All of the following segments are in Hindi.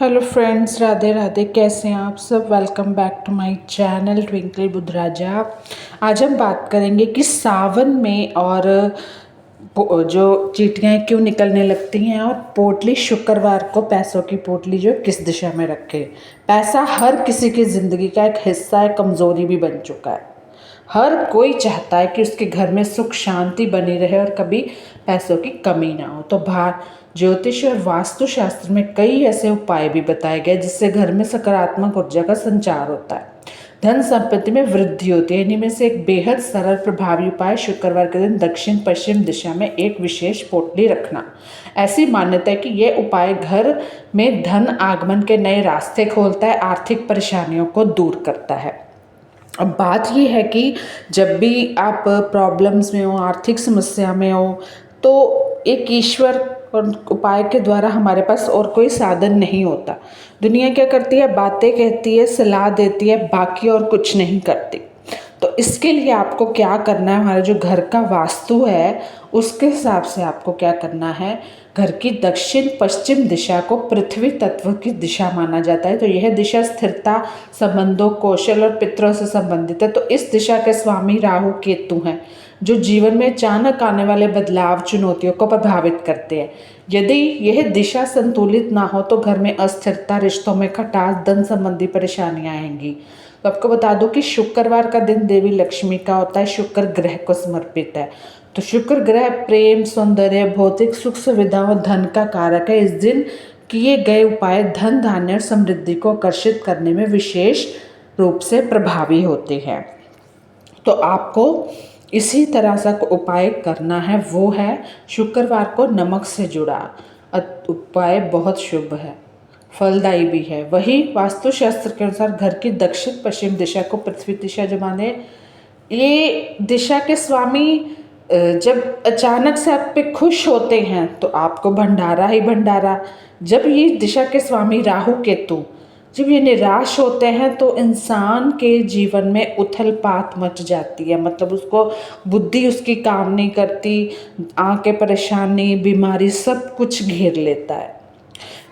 Hello friends, Radhe Radhe. कैसे हैं आप सब? Welcome back to my channel Twinkle Budhraja. आज हम बात करेंगे कि सावन में और जो चींटियाँ क्यों निकलने लगती हैं और पोटली शुक्रवार को पैसों की पोटली जो किस दिशा में रखें। पैसा हर किसी की ज़िंदगी का एक हिस्सा है, कमज़ोरी भी बन चुका है। हर कोई चाहता है कि उसके घर में सुख शांति बनी रहे और कभी पैसों की कमी ना हो। तो ज्योतिष और वास्तुशास्त्र में कई ऐसे उपाय भी बताए गए जिससे घर में सकारात्मक ऊर्जा का संचार होता है, धन संपत्ति में वृद्धि होती है। इन्हीं में से एक बेहद सरल प्रभावी उपाय शुक्रवार के दिन दक्षिण पश्चिम दिशा में एक विशेष पोटली रखना। ऐसी मान्यता है कि यह उपाय घर में धन आगमन के नए रास्ते खोलता है, आर्थिक परेशानियों को दूर करता है। अब बात ये है कि जब भी आप प्रॉब्लम्स में हो, आर्थिक समस्या में हो, तो एक ईश्वर और उपाय के द्वारा हमारे पास और कोई साधन नहीं होता। दुनिया क्या करती है? बातें कहती है, सलाह देती है, बाकी और कुछ नहीं करती। तो इसके लिए आपको क्या करना है, हमारा जो घर का वास्तु है उसके हिसाब से आपको क्या करना है। घर की दक्षिण पश्चिम दिशा को पृथ्वी तत्व की दिशा माना जाता है। तो यह दिशा स्थिरता, संबंधों, कौशल और पितरों से संबंधित है। तो इस दिशा के स्वामी राहु केतु हैं, जो जीवन में अचानक आने वाले बदलाव, चुनौतियों को प्रभावित करते हैं। यदि यह दिशा संतुलित ना हो तो घर में अस्थिरता, रिश्तों में खटास, धन संबंधी परेशानियां आएंगी। तो आपको बता दूं कि शुक्रवार का दिन देवी लक्ष्मी का होता है, शुक्र ग्रह को समर्पित है। तो शुक्र ग्रह प्रेम, सौंदर्य, भौतिक सुख सुविधाओं, धन का कारक है। इस दिन किए गए उपाय धन, धान्य और समृद्धि को आकर्षित करने में विशेष रूप से प्रभावी होते हैं। तो आपको इसी तरह से उपाय करना है, वो है शुक्रवार को नमक से जुड़ा उपाय बहुत शुभ है, फलदायी भी है। वही वास्तुशास्त्र के अनुसार घर की दक्षिण पश्चिम दिशा को पृथ्वी दिशा जो माने, ये दिशा के स्वामी जब अचानक से आप पे खुश होते हैं तो आपको भंडारा ही भंडारा। जब ये दिशा के स्वामी राहु केतु जब ये निराश होते हैं तो इंसान के जीवन में उथल पात मच जाती है। मतलब उसको बुद्धि उसकी काम नहीं करती, आंखें परेशानी, बीमारी सब कुछ घेर लेता है।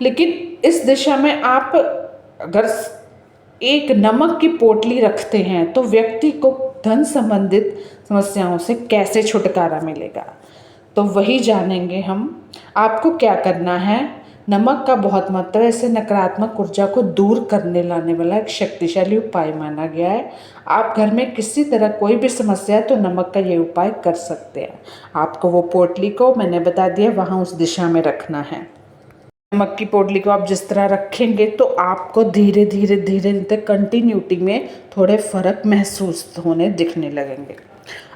लेकिन इस दिशा में आप अगर एक नमक की पोटली रखते हैं तो व्यक्ति को धन संबंधित समस्याओं से कैसे छुटकारा मिलेगा, तो वही जानेंगे हम। आपको क्या करना है, नमक का बहुत महत्व है। इसे नकारात्मक ऊर्जा को दूर करने लाने वाला एक शक्तिशाली उपाय माना गया है। आप घर में किसी तरह कोई भी समस्या है तो नमक का ये उपाय कर सकते हैं। आपको वो पोटली को मैंने बता दिया वहाँ उस दिशा में रखना है। नमक की पोटली को आप जिस तरह रखेंगे तो आपको धीरे धीरे धीरे धीरे कंटिन्यूटी में थोड़े फर्क महसूस होने दिखने लगेंगे।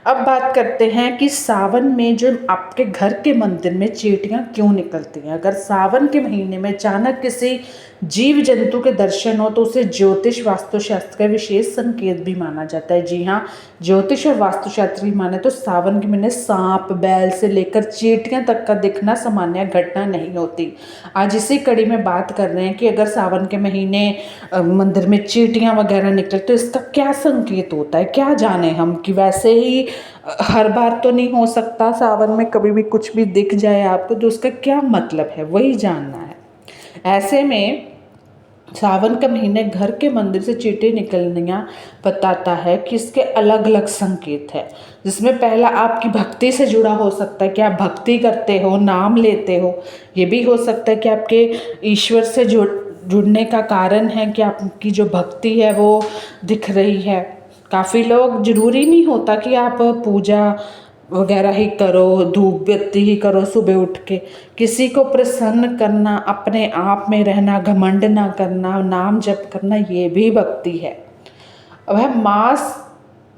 अब बात करते हैं कि सावन में जो आपके घर के मंदिर में चींटियाँ क्यों निकलती हैं। अगर सावन के महीने में अचानक किसी जीव जंतु के दर्शन हो तो उसे ज्योतिष वास्तुशास्त्र का विशेष संकेत भी माना जाता है। जी हाँ, ज्योतिष और वास्तुशास्त्र की माने तो सावन के महीने सांप, बैल से लेकर चींटियाँ तक का दिखना सामान्य घटना नहीं होती। आज इसी कड़ी में बात कर रहे हैं कि अगर सावन के महीने मंदिर में चींटियाँ वगैरह निकले तो इसका क्या संकेत होता है, क्या जाने हम। कि वैसे ही हर बार तो नहीं हो सकता, सावन में कभी भी कुछ भी दिख जाए आपको तो उसका क्या मतलब है, वही जानना है। ऐसे में सावन के महीने घर के मंदिर से चींटी निकलना बताता है कि इसके अलग अलग संकेत है, जिसमें पहला आपकी भक्ति से जुड़ा हो सकता है कि आप भक्ति करते हो, नाम लेते हो। ये भी हो सकता है कि आपके ईश्वर से जुड़ने का कारण है कि आपकी जो भक्ति है वो दिख रही है। काफ़ी लोग, जरूरी नहीं होता कि आप पूजा वगैरह ही करो, धूप बत्ती ही करो सुबह उठ के। किसी को प्रसन्न करना, अपने आप में रहना, घमंड ना करना, नाम जप करना, ये भी भक्ति है। वह मांस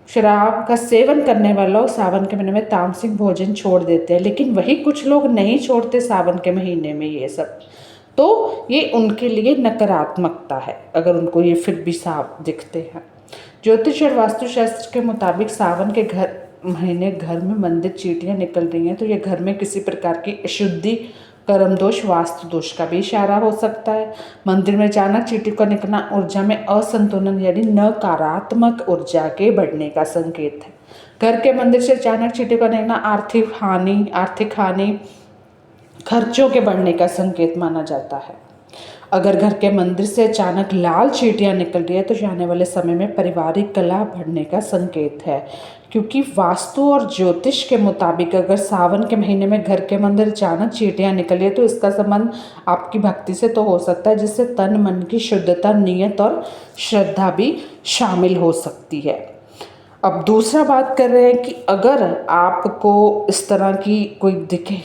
शराब का सेवन करने वाले लोग सावन के महीने में तामसिक भोजन छोड़ देते हैं, लेकिन वही कुछ लोग नहीं छोड़ते सावन के महीने में ये सब। तो ये उनके लिए नकारात्मकता है अगर उनको ये फिर भी साफ दिखते हैं। ज्योतिष और वास्तुशास्त्र के मुताबिक सावन के महीने घर में मंदिर चींटियाँ निकल रही हैं तो ये घर में किसी प्रकार की अशुद्धि, कर्म दोष, वास्तु दोष का भी इशारा हो सकता है। मंदिर में अचानक चींटी का निकलना ऊर्जा में असंतुलन यानी नकारात्मक ऊर्जा के बढ़ने का संकेत है। घर के मंदिर से अचानक चींटी का निकलना आर्थिक हानि, खर्चों के बढ़ने का संकेत माना जाता है। अगर घर के मंदिर से अचानक लाल चींटियां निकल रही है तो आने वाले समय में पारिवारिक कलह बढ़ने का संकेत है, क्योंकि वास्तु और ज्योतिष के मुताबिक अगर सावन के महीने में घर के मंदिर अचानक चींटियां निकली है तो इसका संबंध आपकी भक्ति से तो हो सकता है, जिससे तन मन की शुद्धता, नियत और श्रद्धा भी शामिल हो सकती है। अब दूसरा बात कर रहे हैं कि अगर आपको इस तरह की कोई दिखे,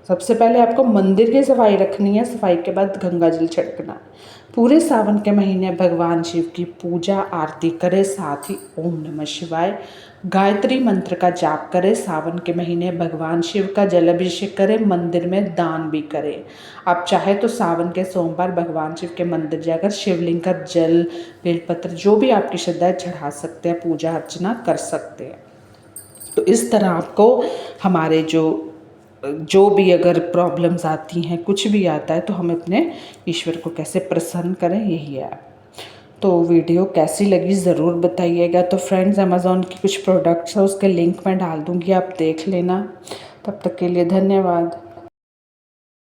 सबसे पहले आपको मंदिर की सफाई रखनी है, सफाई के बाद गंगा जल छिड़कना है। पूरे सावन के महीने भगवान शिव की पूजा आरती करें, साथ ही ओम नमः शिवाय गायत्री मंत्र का जाप करें। सावन के महीने भगवान शिव का जल अभिषेक करें, मंदिर में दान भी करें। आप चाहे तो सावन के सोमवार भगवान शिव के मंदिर जाकर शिवलिंग का जल, बेलपत्र, जो भी आपकी श्रद्धा है चढ़ा सकते हैं, पूजा अर्चना कर सकते हैं। तो इस तरह आपको हमारे जो भी अगर प्रॉब्लम्स आती हैं, कुछ भी आता है, तो हम अपने ईश्वर को कैसे प्रसन्न करें, यही है। तो वीडियो कैसी लगी ज़रूर बताइएगा। तो फ्रेंड्स, अमेज़ॉन की कुछ प्रोडक्ट्स है, उसके लिंक मैं डाल दूँगी, आप देख लेना। तब तक के लिए धन्यवाद।